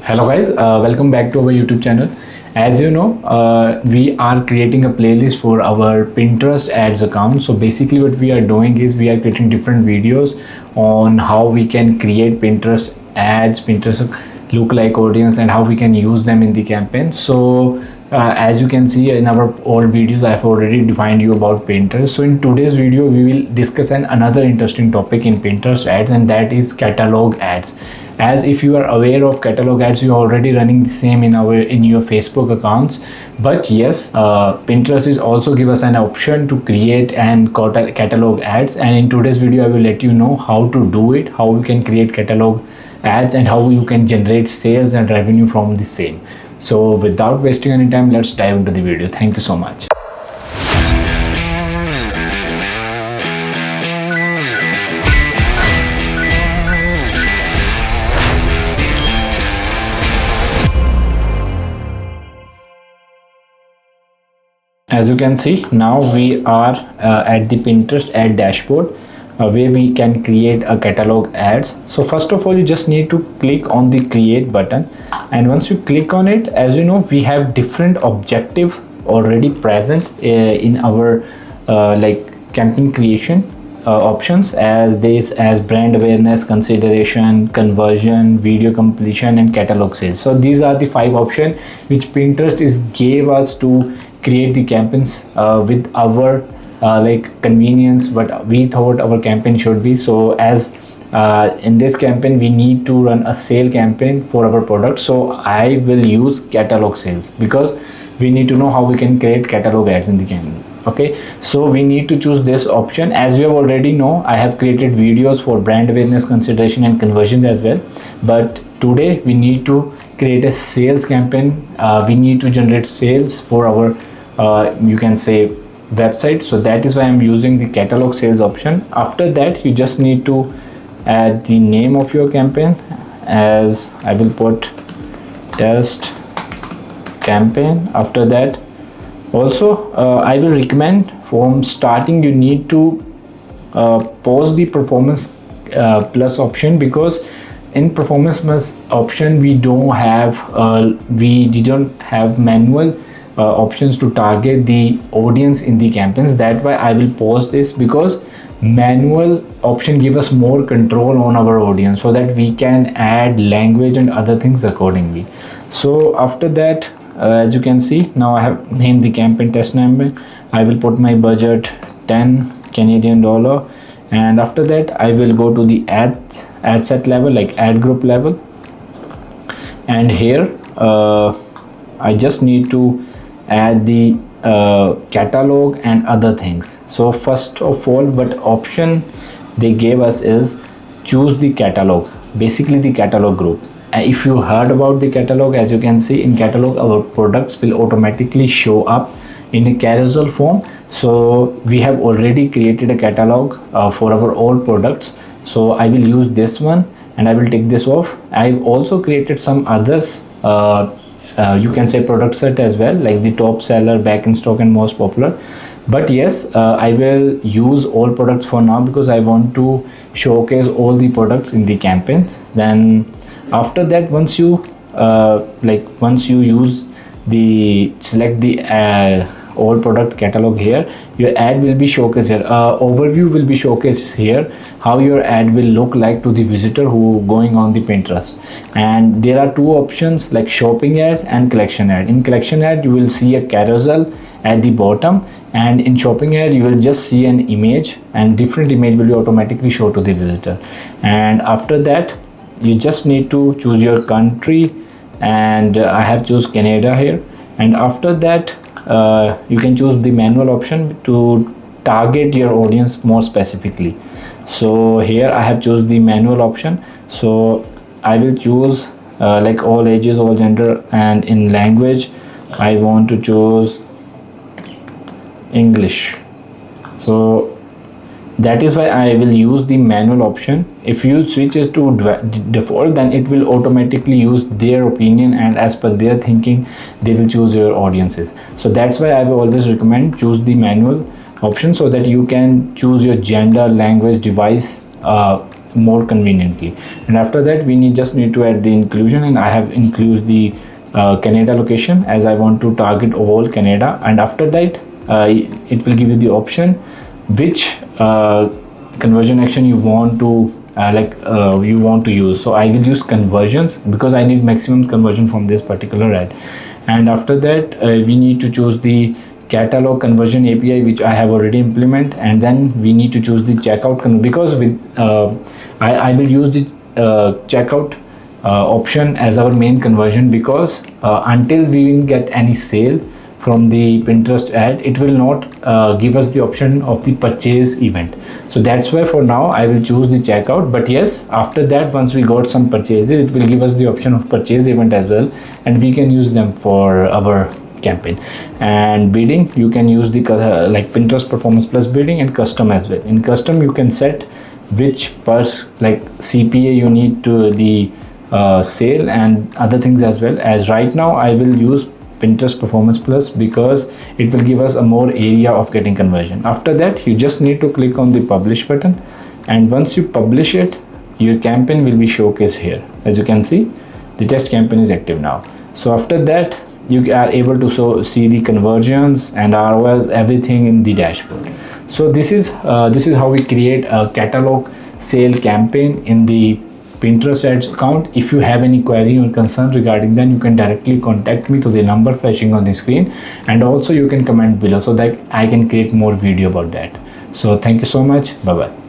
Hello guys, welcome back to our YouTube channel. As you know, we are creating a playlist for our Pinterest ads account. So basically what we are doing is we are creating different videos on how we can create Pinterest ads, Pinterest lookalike audience, and how we can use them in the campaign. So as you can see in our old videos, I have already defined you about Pinterest. So in today's video we will discuss another interesting topic in Pinterest ads, and that is catalog ads. As if you are aware of catalog ads, you are already running the same in your Facebook accounts. But yes, Pinterest is also give us an option to create and catalog ads, and in today's video I will let you know how to do it, how you can create catalog ads, and how you can generate sales and revenue from the same. So without wasting any time, let's dive into the video. Thank you so much. As you can see, now we are at the Pinterest ad dashboard where we can create a catalog ads. So first of all, you just need to click on the create button, and once you click on it, as you know, we have different objective already present in our campaign creation options, as brand awareness, consideration, conversion, video completion, and catalog sales. So these are the 5 options which Pinterest gave us to create the campaigns with our convenience, what we thought our campaign should be. So as in this campaign we need to run a sale campaign for our product, so I will use catalog sales because we need to know how we can create catalog ads in the campaign. Okay, so we need to choose this option. As you have already know, I have created videos for brand awareness, consideration, and conversion as well, but today we need to create a sales campaign. We need to generate sales for our you can say website, so that is why I'm using the catalog sales option. After that, you just need to add the name of your campaign, as I will put test campaign. After that, also I will recommend from starting you need to pause the performance plus option, because in performance plus option we didn't have manual options to target the audience in the campaigns. That why I will pause this, because manual option give us more control on our audience, so that we can add language and other things accordingly. So after that, as you can see, now I have named the campaign test name. I will put my budget 10 Canadian dollar, and after that I will go to the ad set level, like ad group level, and here I just need to add the catalog and other things. So first of all, what option they gave us is choose the catalog, basically the catalog group. And if you heard about the catalog, as you can see in catalog, our products will automatically show up in a carousel form. So we have already created a catalog for our all products, so I will use this one and I will take this off. I've also created some others you can say product set as well, like the top seller, back in stock, and most popular. But yes, I will use all products for now because I want to showcase all the products in the campaigns. Then after that, once you use the select the all product catalog here, your ad will be showcased here. Overview will be showcased here, how your ad will look like to the visitor who going on the Pinterest. And there are 2 options, like shopping ad and collection ad. In collection ad you will see a carousel at the bottom, and in shopping ad you will just see an image, and different image will be automatically show to the visitor. And after that, you just need to choose your country, and I have choose Canada here. And after that, you can choose the manual option to target your audience more specifically. So here I have choose the manual option, so I will choose like all ages, all gender, and in language I want to choose English. So that is why I will use the manual option. If you switch it to default, then it will automatically use their opinion, and as per their thinking they will choose your audiences. So that's why I will always recommend choose the manual option, so that you can choose your gender, language, device more conveniently. And after that we just need to add the inclusion, and I have included the Canada location as I want to target all Canada. And after that it will give you the option which conversion action you want to you want to use. So I will use conversions because I need maximum conversion from this particular ad. And after that we need to choose the catalog conversion API, which I have already implemented. And then we need to choose the checkout because with I will use the checkout option as our main conversion, because until we will get any sale from the Pinterest ad, it will not give us the option of the purchase event. So that's why for now I will choose the checkout. But yes, after that, once we got some purchases, it will give us the option of purchase event as well, and we can use them for our campaign. And bidding, you can use the like Pinterest Performance Plus bidding and custom as well. In custom you can set which like CPA you need to the sale and other things as well. As right now I will use Pinterest Performance Plus because it will give us a more area of getting conversion. After that you just need to click on the publish button, and once you publish it, your campaign will be showcased here. As you can see, the test campaign is active now. So after that you are able to see the conversions and ROIs, everything in the dashboard. So this is how we create a catalog sale campaign in the Pinterest ads account. If you have any query or concern regarding that, you can directly contact me through the number flashing on the screen, and also you can comment below so that I can create more video about that. So thank you so much. Bye bye.